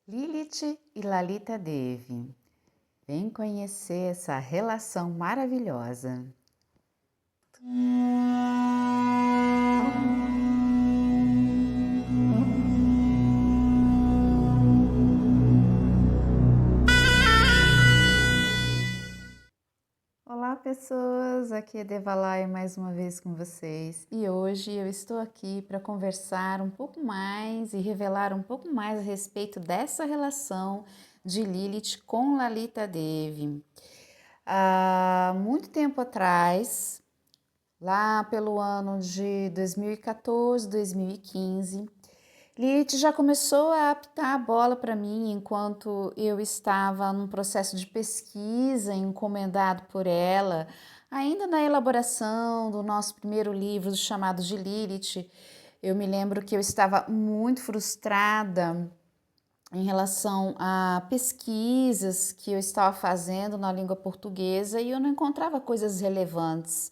Lilith e Lalita Devi. Vem conhecer essa relação maravilhosa. Olá pessoas, aqui é Devalai mais uma vez com vocês e hoje eu estou aqui para conversar um pouco mais e revelar um pouco mais a respeito dessa relação de Lilith com Lalita Devi. Há muito tempo atrás, lá pelo ano de 2014, 2015, Lilith já começou a apitar a bola para mim enquanto eu estava num processo de pesquisa encomendado por ela, ainda na elaboração do nosso primeiro livro chamado de Lilith. Eu me lembro que eu estava muito frustrada em relação a pesquisas que eu estava fazendo na língua portuguesa e eu não encontrava coisas relevantes.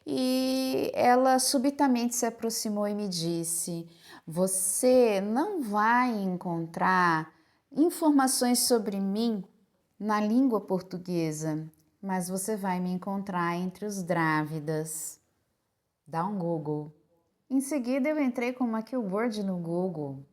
E ela subitamente se aproximou e me disse: Você não vai encontrar informações sobre mim na língua portuguesa, mas você vai me encontrar entre os Drávidas. Dá um Google. Em seguida, eu entrei com uma keyword no Google.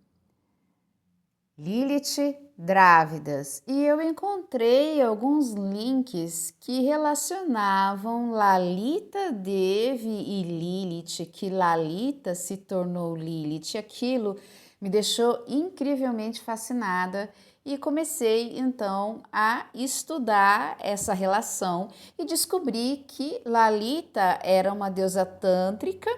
Lilith Drávidas, e eu encontrei alguns links que relacionavam Lalita Devi e Lilith, que Lalita se tornou Lilith. Aquilo me deixou incrivelmente fascinada e comecei então a estudar essa relação e descobri que Lalita era uma deusa tântrica.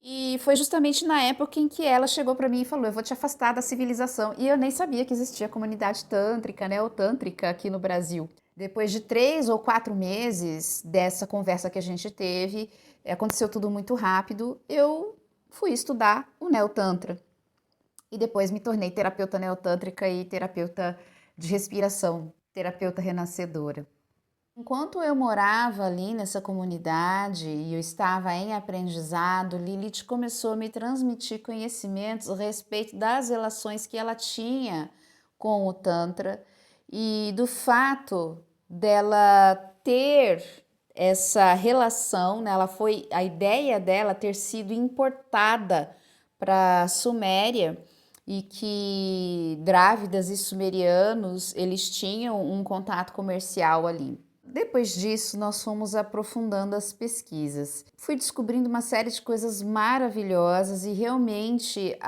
E foi justamente na época em que ela chegou para mim e falou: Eu vou te afastar da civilização. E eu nem sabia que existia comunidade tântrica, neotântrica aqui no Brasil. Depois de 3 ou 4 meses dessa conversa que a gente teve, aconteceu tudo muito rápido. Eu fui estudar o Neotantra. E depois me tornei terapeuta neotântrica e terapeuta de respiração, terapeuta renascedora. Enquanto eu morava ali nessa comunidade e eu estava em aprendizado, Lilith começou a me transmitir conhecimentos a respeito das relações que ela tinha com o Tantra e do fato dela ter essa relação, né? A ideia dela ter sido importada para a Suméria e que Drávidas e sumerianos eles tinham um contato comercial ali. Depois disso, nós fomos aprofundando as pesquisas. Fui descobrindo uma série de coisas maravilhosas e realmente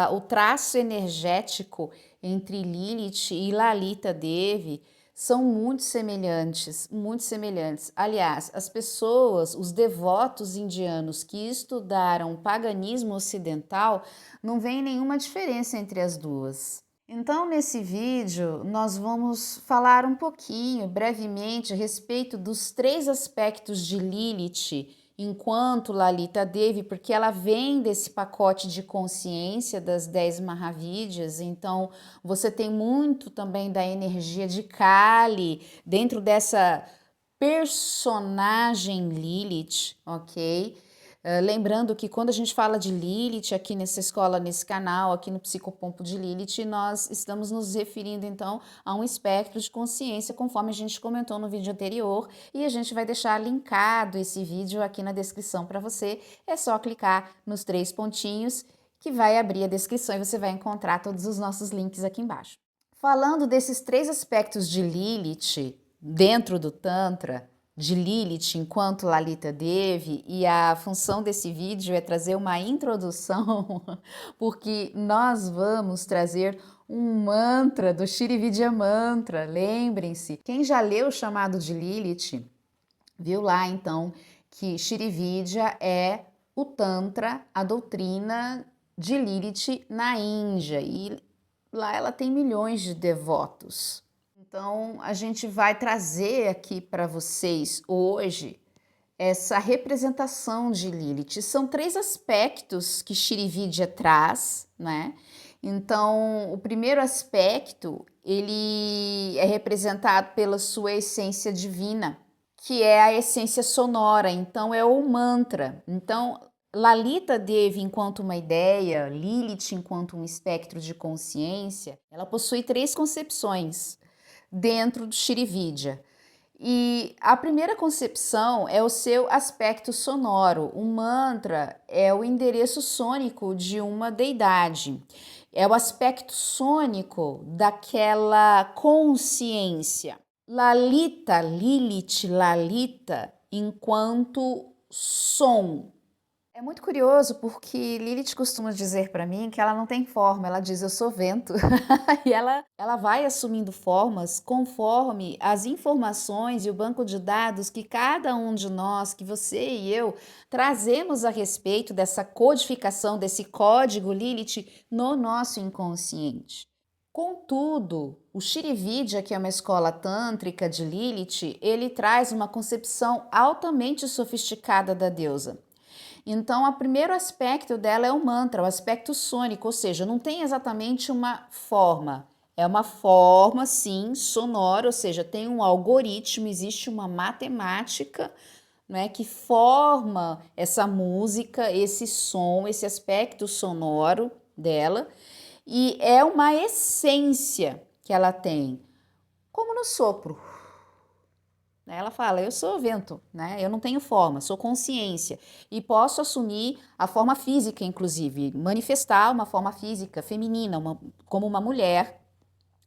o traço energético entre Lilith e Lalita Devi são muito semelhantes, muito semelhantes. Aliás, as pessoas, os devotos indianos que estudaram o paganismo ocidental, não veem nenhuma diferença entre as duas. Então, nesse vídeo, nós vamos falar um pouquinho, brevemente, a respeito dos 3 aspectos de Lilith enquanto Lalita Devi, porque ela vem desse pacote de consciência das 10 Mahavidyas, então você tem muito também da energia de Kali dentro dessa personagem Lilith, ok? Lembrando que quando a gente fala de Lilith aqui nessa escola, nesse canal, aqui no Psicopompo de Lilith, nós estamos nos referindo então a um espectro de consciência, conforme a gente comentou no vídeo anterior, e a gente vai deixar linkado esse vídeo aqui na descrição para você. É só clicar nos 3 pontinhos que vai abrir a descrição e você vai encontrar todos os nossos links aqui embaixo. Falando desses 3 aspectos de Lilith dentro do Tantra, de Lilith enquanto Lalita Devi, e a função desse vídeo é trazer uma introdução, porque nós vamos trazer um mantra do Shrividya Mantra. Lembrem-se, quem já leu o chamado de Lilith, viu lá então que Shrividya é o Tantra, a doutrina de Lilith na Índia, e lá ela tem milhões de devotos. Então, a gente vai trazer aqui para vocês hoje essa representação de Lilith. São 3 aspectos que Shrividya traz, né? Então, o primeiro aspecto, ele é representado pela sua essência divina, que é a essência sonora, então é o mantra. Então, Lalita Devi enquanto uma ideia, Lilith enquanto um espectro de consciência, ela possui 3 concepções dentro do Shrividya. E a primeira concepção é o seu aspecto sonoro. O mantra é o endereço sônico de uma deidade. É o aspecto sônico daquela consciência. Lalita, Lilith, Lalita, enquanto som. É muito curioso porque Lilith costuma dizer para mim que ela não tem forma, ela diz eu sou vento. E ela vai assumindo formas conforme as informações e o banco de dados que cada um de nós, que você e eu, trazemos a respeito dessa codificação, desse código Lilith no nosso inconsciente. Contudo, o Shrividya, que é uma escola tântrica de Lilith, ele traz uma concepção altamente sofisticada da deusa. Então, o primeiro aspecto dela é o mantra, o aspecto sônico, ou seja, não tem exatamente uma forma. É uma forma, sim, sonora, ou seja, tem um algoritmo, existe uma matemática, né, que forma essa música, esse som, esse aspecto sonoro dela, e é uma essência que ela tem, como no sopro. Ela fala, eu sou vento, né? Eu não tenho forma, sou consciência e posso assumir a forma física, inclusive, manifestar uma forma física feminina, como uma mulher,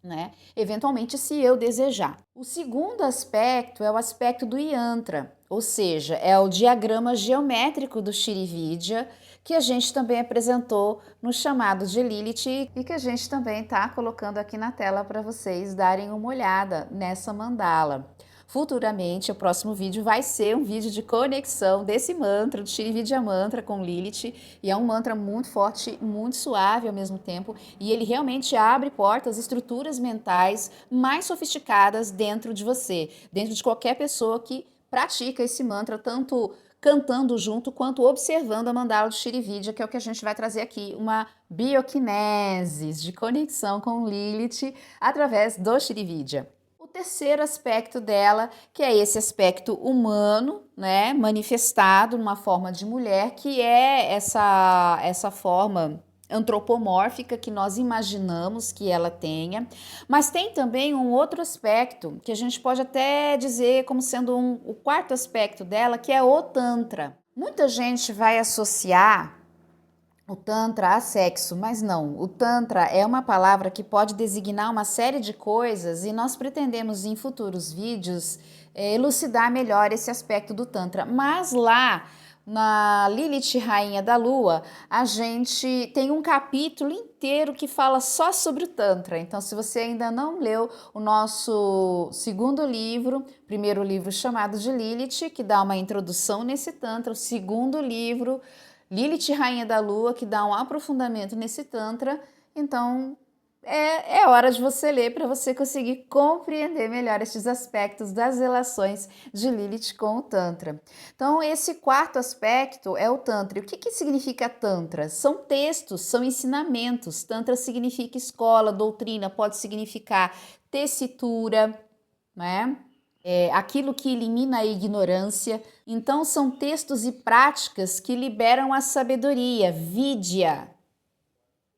né? Eventualmente, se eu desejar. O segundo aspecto é o aspecto do yantra, ou seja, é o diagrama geométrico do Shrividya, que a gente também apresentou no chamado de Lilith e que a gente também está colocando aqui na tela para vocês darem uma olhada nessa mandala. Futuramente, o próximo vídeo vai ser um vídeo de conexão desse mantra, do Shrividya Mantra com Lilith, e é um mantra muito forte, muito suave ao mesmo tempo, e ele realmente abre portas, estruturas mentais mais sofisticadas dentro de você, dentro de qualquer pessoa que pratica esse mantra, tanto cantando junto quanto observando a mandala do Shrividya, que é o que a gente vai trazer aqui, uma bioquinesis de conexão com Lilith através do Shrividya. O terceiro aspecto dela, que é esse aspecto humano, né, manifestado numa forma de mulher, que é essa forma antropomórfica que nós imaginamos que ela tenha, mas tem também um outro aspecto que a gente pode até dizer como sendo o quarto aspecto dela, que é o Tantra. Muita gente vai associar o Tantra a sexo, mas não. O Tantra é uma palavra que pode designar uma série de coisas e nós pretendemos em futuros vídeos elucidar melhor esse aspecto do Tantra. Mas lá na Lilith Rainha da Lua, a gente tem um capítulo inteiro que fala só sobre o Tantra. Então, se você ainda não leu o nosso segundo livro, primeiro livro chamado de Lilith, que dá uma introdução nesse Tantra, o segundo livro Lilith, Rainha da Lua, que dá um aprofundamento nesse Tantra. Então, é hora de você ler para você conseguir compreender melhor estes aspectos das relações de Lilith com o Tantra. Então, esse quarto aspecto é o Tantra. E o que significa Tantra? São textos, são ensinamentos. Tantra significa escola, doutrina, pode significar tessitura, né? Aquilo que elimina a ignorância. Então, são textos e práticas que liberam a sabedoria, vidya,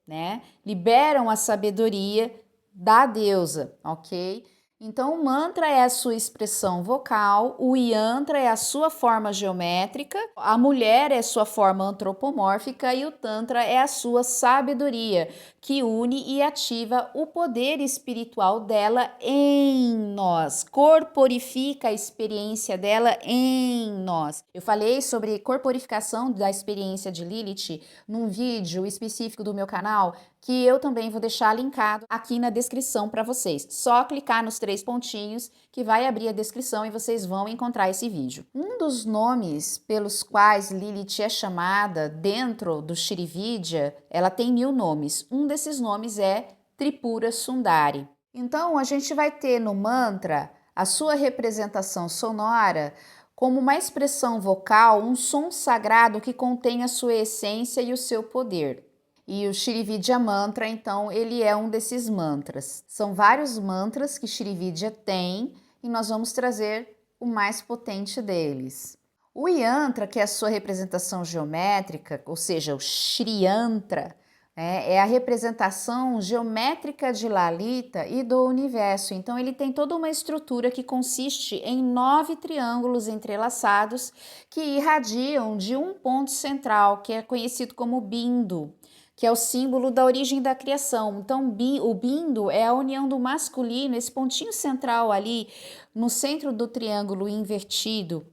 né? Liberam a sabedoria da deusa, ok? Então, o mantra é a sua expressão vocal, o yantra é a sua forma geométrica, a mulher é a sua forma antropomórfica e o tantra é a sua sabedoria, que une e ativa o poder espiritual dela em nós, corporifica a experiência dela em nós. Eu falei sobre corporificação da experiência de Lilith num vídeo específico do meu canal, que eu também vou deixar linkado aqui na descrição para vocês. Só clicar nos 3 pontinhos que vai abrir a descrição e vocês vão encontrar esse vídeo. Um dos nomes pelos quais Lilith é chamada dentro do Shrividya, ela tem 1000 nomes. Um desses nomes é Tripura Sundari. Então, a gente vai ter no mantra a sua representação sonora como uma expressão vocal, um som sagrado que contém a sua essência e o seu poder. E o Shrividya Mantra, então, ele é um desses mantras. São vários mantras que Shrividya tem e nós vamos trazer o mais potente deles. O Yantra, que é a sua representação geométrica, ou seja, o Shri Yantra, né, é a representação geométrica de Lalita e do universo. Então, ele tem toda uma estrutura que consiste em 9 triângulos entrelaçados que irradiam de um ponto central, que é conhecido como Bindu, que é o símbolo da origem da criação. Então, o Bindu é a união do masculino, esse pontinho central ali no centro do triângulo invertido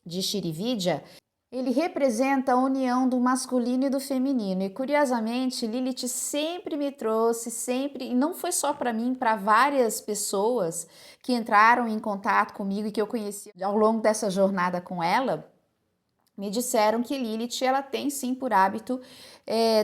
de Shrividya, ele representa a união do masculino e do feminino. E curiosamente, Lilith sempre me trouxe, sempre, e não foi só para mim, para várias pessoas que entraram em contato comigo e que eu conheci ao longo dessa jornada com ela, me disseram que Lilith ela tem sim por hábito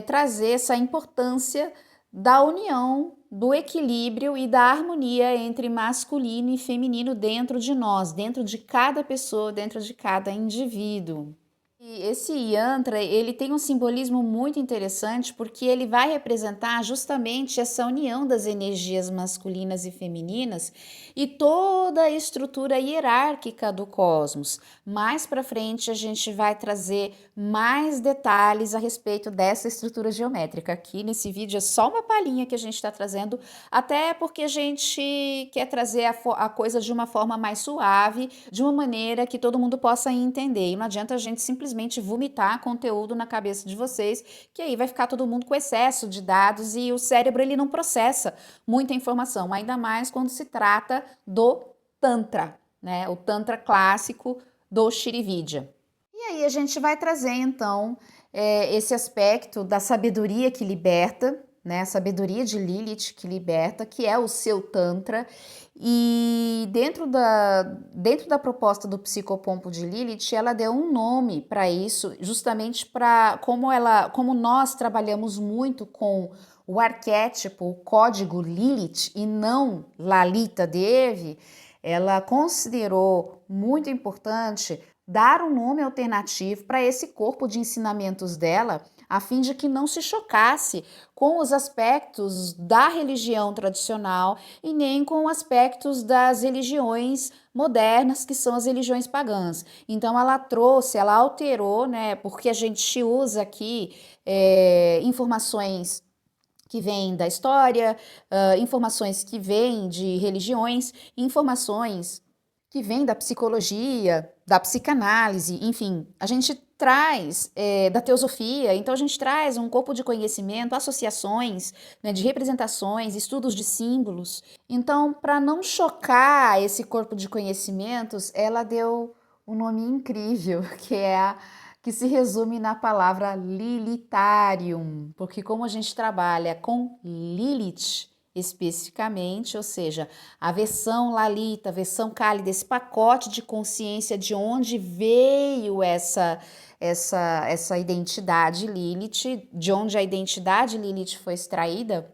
trazer essa importância da união, do equilíbrio e da harmonia entre masculino e feminino dentro de nós, dentro de cada pessoa, dentro de cada indivíduo. E esse yantra, ele tem um simbolismo muito interessante porque ele vai representar justamente essa união das energias masculinas e femininas e toda a estrutura hierárquica do cosmos. Mais para frente a gente vai trazer mais detalhes a respeito dessa estrutura geométrica. Aqui nesse vídeo é só uma palhinha que a gente está trazendo, até porque a gente quer trazer a coisa de uma forma mais suave, de uma maneira que todo mundo possa entender. E não adianta a gente simplesmente vomitar conteúdo na cabeça de vocês, que aí vai ficar todo mundo com excesso de dados e o cérebro ele não processa muita informação, ainda mais quando se trata do Tantra, né? O Tantra clássico do Shrividya. E aí a gente vai trazer então esse aspecto da sabedoria que liberta, né? A sabedoria de Lilith que liberta, que é o seu Tantra. E dentro da proposta do psicopompo de Lilith, ela deu um nome para isso, justamente para como nós trabalhamos muito com o arquétipo, o código Lilith e não Lalita Devi, ela considerou muito importante dar um nome alternativo para esse corpo de ensinamentos dela, a fim de que não se chocasse com os aspectos da religião tradicional e nem com aspectos das religiões modernas, que são as religiões pagãs. Então ela trouxe, ela alterou, né? Porque a gente usa aqui informações que vêm da história, informações que vêm de religiões, informações que vêm da psicologia, da psicanálise, enfim, a gente traz da teosofia, então a gente traz um corpo de conhecimento, associações, né, de representações, estudos de símbolos. Então, para não chocar esse corpo de conhecimentos, ela deu um nome incrível, que se resume na palavra Lilitharium, porque como a gente trabalha com Lilith, especificamente, ou seja, a versão Lalita, a versão Kali, desse pacote de consciência de onde veio essa identidade Lilith, de onde a identidade Lilith foi extraída.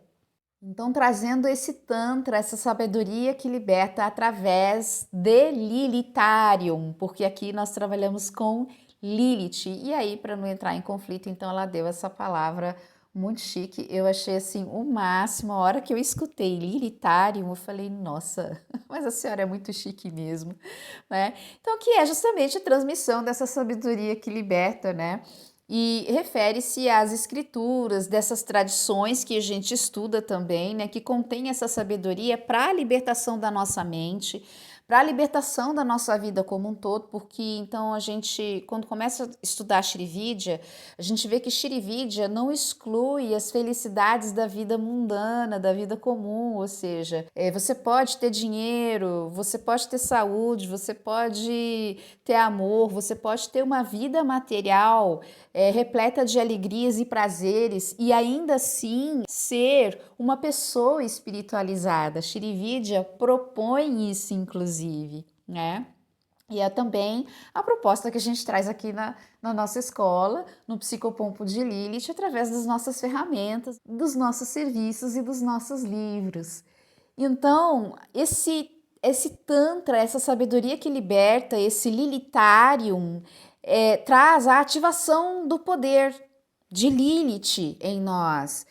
Então, trazendo esse Tantra, essa sabedoria que liberta através de Lilitharium, porque aqui nós trabalhamos com Lilith. E aí, para não entrar em conflito, então ela deu essa palavra muito chique. Eu achei assim o máximo. A hora que eu escutei Lilitharium, eu falei, nossa, mas a senhora é muito chique mesmo, né? Então, que é justamente a transmissão dessa sabedoria que liberta, né? E refere-se às escrituras, dessas tradições que a gente estuda também, né, que contém essa sabedoria para a libertação da nossa mente, para a libertação da nossa vida como um todo, porque então a gente, quando começa a estudar Shrividya, a gente vê que Shrividya não exclui as felicidades da vida mundana, da vida comum, ou seja, você pode ter dinheiro, você pode ter saúde, você pode ter amor, você pode ter uma vida material repleta de alegrias e prazeres e ainda assim ser uma pessoa espiritualizada. Shrividya propõe isso, inclusive, né? E é também a proposta que a gente traz aqui na nossa escola, no Psicopompo de Lilith, através das nossas ferramentas, dos nossos serviços e dos nossos livros. Então, esse Tantra, essa sabedoria que liberta, esse Lilitharium, traz a ativação do poder de Lilith em nós.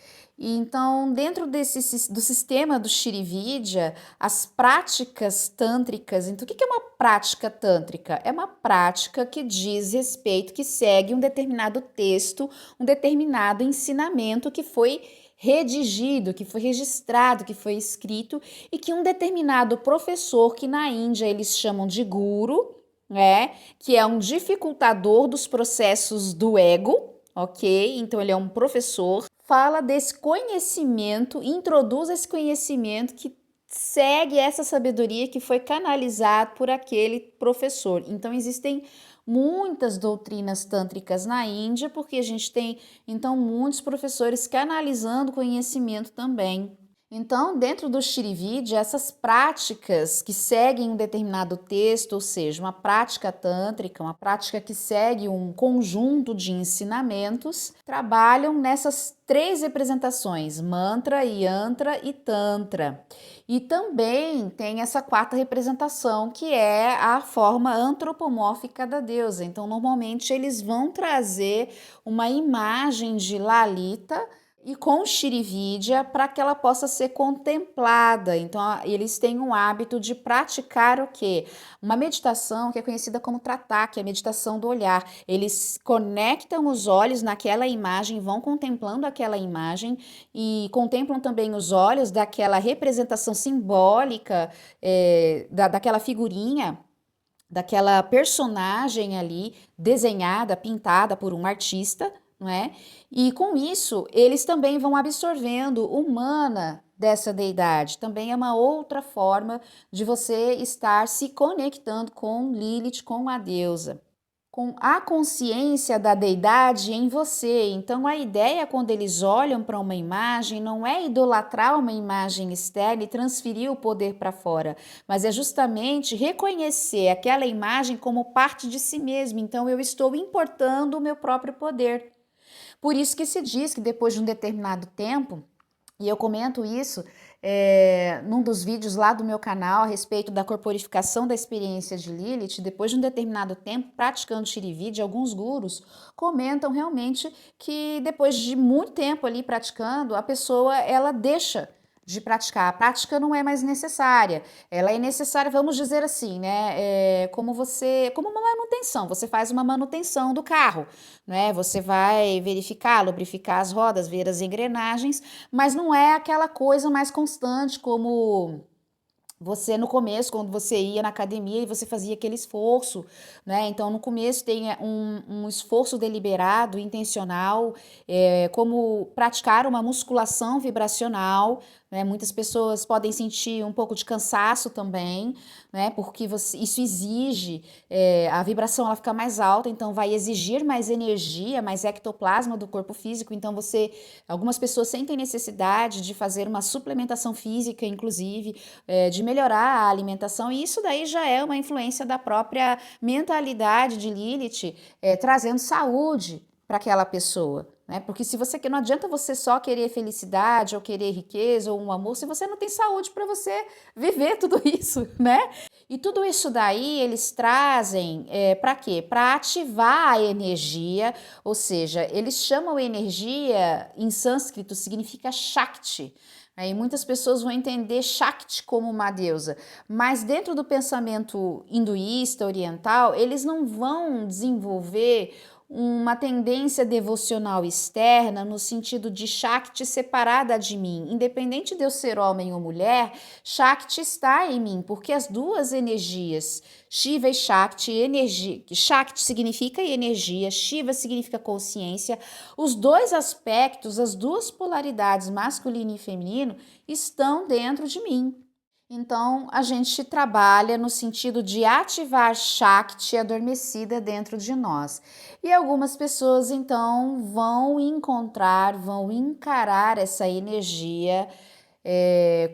E então, dentro do sistema do Shrividya, as práticas tântricas, então o que é uma prática tântrica? É uma prática que diz respeito, que segue um determinado texto, um determinado ensinamento que foi redigido, que foi registrado, que foi escrito e que um determinado professor, que na Índia eles chamam de guru, né, que é um dificultador dos processos do ego, ok? Então ele é um professor, fala desse conhecimento, introduz esse conhecimento que segue essa sabedoria que foi canalizado por aquele professor. Então existem muitas doutrinas tântricas na Índia, porque a gente tem então muitos professores canalizando conhecimento também. Então, dentro do Shrividya, essas práticas que seguem um determinado texto, ou seja, uma prática tântrica, uma prática que segue um conjunto de ensinamentos, trabalham nessas três representações: mantra, yantra e tantra. E também tem essa quarta representação, que é a forma antropomórfica da deusa. Então, normalmente eles vão trazer uma imagem de Lalita e com Shrividya para que ela possa ser contemplada. Então, eles têm um hábito de praticar o quê? Uma meditação que é conhecida como Tratá, que é a meditação do olhar. Eles conectam os olhos naquela imagem, vão contemplando aquela imagem e contemplam também os olhos daquela representação simbólica, daquela figurinha, daquela personagem ali desenhada, pintada por um artista, não é? E com isso, eles também vão absorvendo o mana dessa deidade. Também é uma outra forma de você estar se conectando com Lilith, com a deusa, com a consciência da deidade em você. Então, a ideia quando eles olham para uma imagem não é idolatrar uma imagem externa e transferir o poder para fora, mas é justamente reconhecer aquela imagem como parte de si mesmo. Então, eu estou importando o meu próprio poder. Por isso que se diz que depois de um determinado tempo, e eu comento isso num dos vídeos lá do meu canal a respeito da corporificação da experiência de Lilith, depois de um determinado tempo praticando Shrividya, alguns gurus comentam realmente que depois de muito tempo ali praticando, a pessoa ela deixa de praticar, a prática não é mais necessária, ela é necessária, vamos dizer assim, né, como uma manutenção, você faz uma manutenção do carro, né, você vai verificar, lubrificar as rodas, ver as engrenagens, mas não é aquela coisa mais constante como você no começo, quando você ia na academia e você fazia aquele esforço, né? Então, no começo tem um esforço deliberado, intencional, como praticar uma musculação vibracional, né? Muitas pessoas podem sentir um pouco de cansaço também, né? Porque isso exige, a vibração ela fica mais alta, então vai exigir mais energia, mais ectoplasma do corpo físico, então algumas pessoas sentem necessidade de fazer uma suplementação física, inclusive, de melhorar a alimentação, e isso daí já é uma influência da própria mentalidade de Lilith, trazendo saúde para aquela pessoa, né? Porque se você não adianta você só querer felicidade ou querer riqueza ou um amor se você não tem saúde para você viver tudo isso, né? E tudo isso daí eles trazem para quê? Para ativar a energia, ou seja, eles chamam energia, em sânscrito significa Shakti. E muitas pessoas vão entender Shakti como uma deusa, mas dentro do pensamento hinduísta, oriental, eles não vão desenvolver uma tendência devocional externa no sentido de Shakti separada de mim. Independente de eu ser homem ou mulher, Shakti está em mim, porque as duas energias, Shiva e Shakti, Shakti significa energia, Shiva significa consciência, os dois aspectos, as duas polaridades, masculino e feminino, estão dentro de mim. Então, a gente trabalha no sentido de ativar Shakti adormecida dentro de nós. E algumas pessoas, então, vão encarar essa energia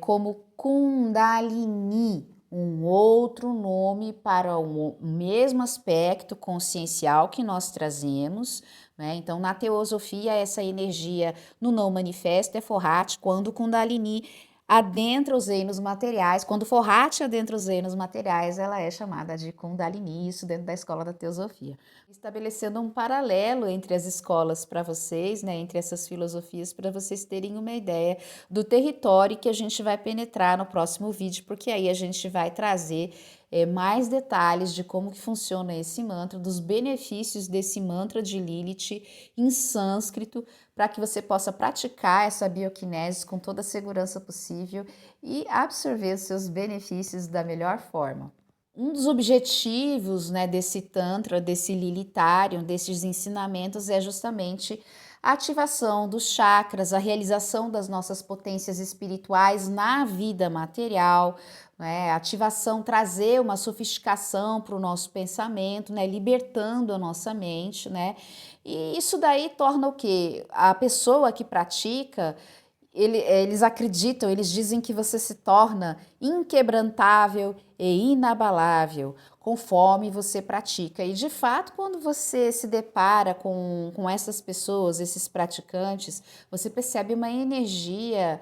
como Kundalini, um outro nome para o mesmo aspecto consciencial que nós trazemos, né? Então, na teosofia, essa energia no não manifesto é Forrat, quando Kundalini adentra os reinos materiais. Quando Forrati adentra os reinos materiais, ela é chamada de Kundalini, isso dentro da escola da teosofia. Estabelecendo um paralelo entre as escolas para vocês, né, entre essas filosofias, para vocês terem uma ideia do território que a gente vai penetrar no próximo vídeo, porque aí a gente vai trazer mais detalhes de como que funciona esse mantra, dos benefícios desse mantra de Lilith em sânscrito, para que você possa praticar essa bioquinese com toda a segurança possível e absorver os seus benefícios da melhor forma. Um dos objetivos, né, desse Tantra, desse Lilitharium, desses ensinamentos é justamente a ativação dos chakras, a realização das nossas potências espirituais na vida material, né, a ativação, trazer uma sofisticação para o nosso pensamento, né, libertando a nossa mente, né, e isso daí torna o quê? A pessoa que pratica, eles acreditam, eles dizem que você se torna inquebrantável e inabalável conforme você pratica. E de fato, quando você se depara com essas pessoas, esses praticantes, você percebe uma energia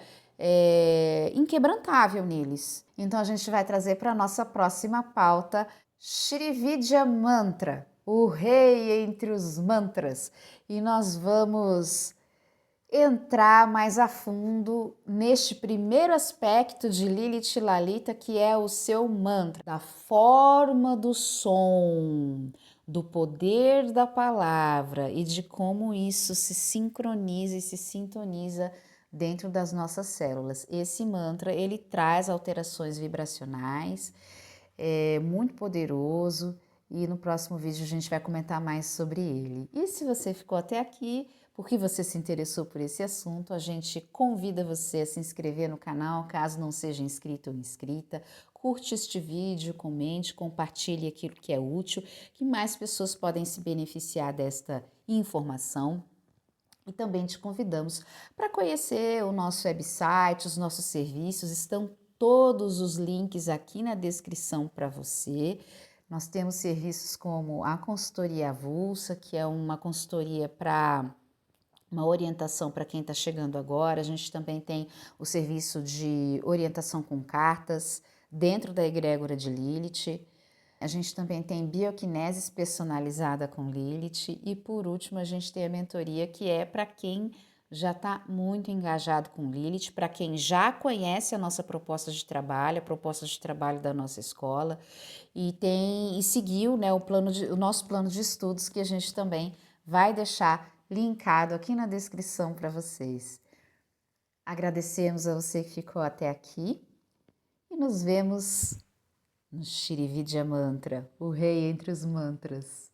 inquebrantável neles. Então a gente vai trazer para a nossa próxima pauta Shrividya Mantra, o rei entre os mantras. E nós vamos entrar mais a fundo neste primeiro aspecto de Lilith Lalita, que é o seu mantra, da forma do som, do poder da palavra e de como isso se sincroniza e se sintoniza dentro das nossas células. Esse mantra, ele traz alterações vibracionais, é muito poderoso, e no próximo vídeo a gente vai comentar mais sobre ele. E se você ficou até aqui, porque você se interessou por esse assunto, a gente convida você a se inscrever no canal, caso não seja inscrito ou inscrita. Curte este vídeo, comente, compartilhe aquilo que é útil, que mais pessoas podem se beneficiar desta informação. E também te convidamos para conhecer o nosso website, os nossos serviços, estão todos os links aqui na descrição para você. Nós temos serviços como a consultoria avulsa, que é uma consultoria para uma orientação para quem está chegando agora. A gente também tem o serviço de orientação com cartas dentro da egrégora de Lilith. A gente também tem bioquineses personalizada com Lilith e por último a gente tem a mentoria que é para quem já está muito engajado com Lilith, para quem já conhece a nossa proposta de trabalho, a proposta de trabalho da nossa escola e seguiu, né, o nosso plano de estudos que a gente também vai deixar linkado aqui na descrição para vocês. Agradecemos a você que ficou até aqui e nos vemos no Shrividya Mantra, o rei entre os mantras.